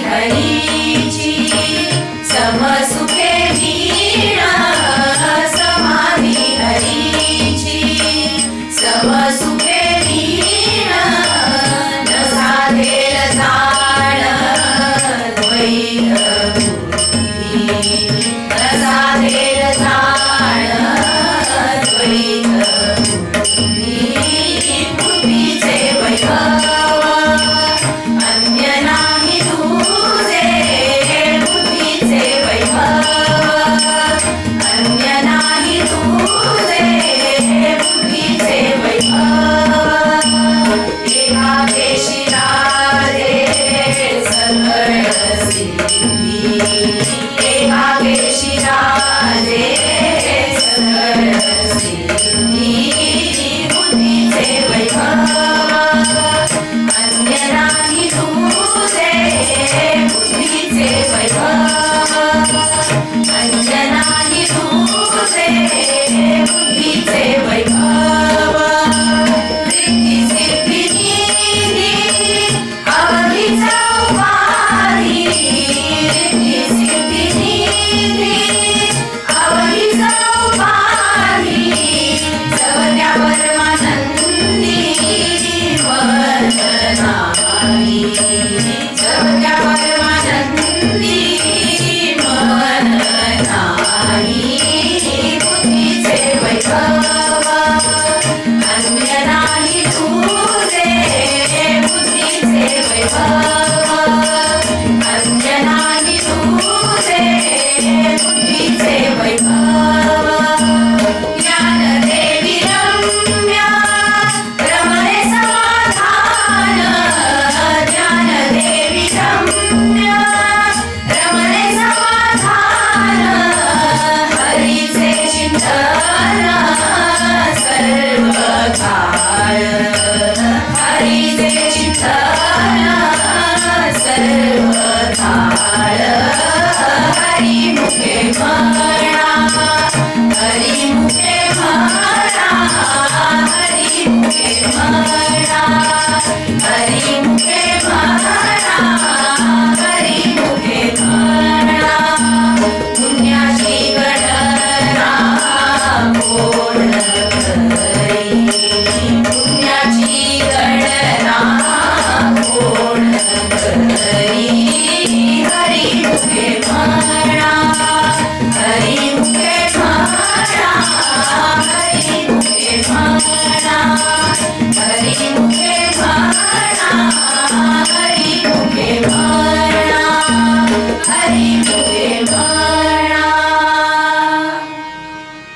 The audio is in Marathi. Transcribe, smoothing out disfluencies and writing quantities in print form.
हरीची समसुखे वीण समाधी हरीची समसुखे वीण न साधेल जाण द्वैत बुद्धी न साधेल जाण द्वैत बुद्धी बुद्धीचे वैभव अन्य नाही तुझे बुद्धीचे वैभव अन्य नाही तुझे बुद्धीचे वैभव एकादेशी राधे सकळ सिद्धी एकादेशी राधे सकळ सिद्धी बुद्धीचे वैभव अन्य नाही तुझे बुद्धीचे वैभव अन्य नाही तुझे बुद्धीचे वैभव रिद्धी सिद्धी निधी अवधीचा उपाधी रिद्धी सिद्धी निधी अवधीचा उपाधी सवत्या परमानंदी मन नाही सवत्या परमानंदी मन नाही बुद्धीचे वैभव अन्य नाही तुझे बुद्धीचे वैभव अन्य नाही तुझे बुद्धीचे वैभव ज्ञानदेवी रम्य रमणे समाधान ज्ञानदेवी रम्य रमणे समाधान हरीचे चिंतन सर्व काळ हरीचे चिंतन सर्व काळ हरिमुखे म्हणा हरिमुखे म्हणा हरिमुखे म्हणा हरिमुखे म्हणा हरिमुखे म्हणा पुण्याची गणना कोण करी पुण्याची गणना कोण करी हरिमुखे म्हणा हरिमुखे म्हणा हरिमुखे म्हणा हरिमुखे म्हणा हरिमुखे म्हणा हरिमुखे म्हणा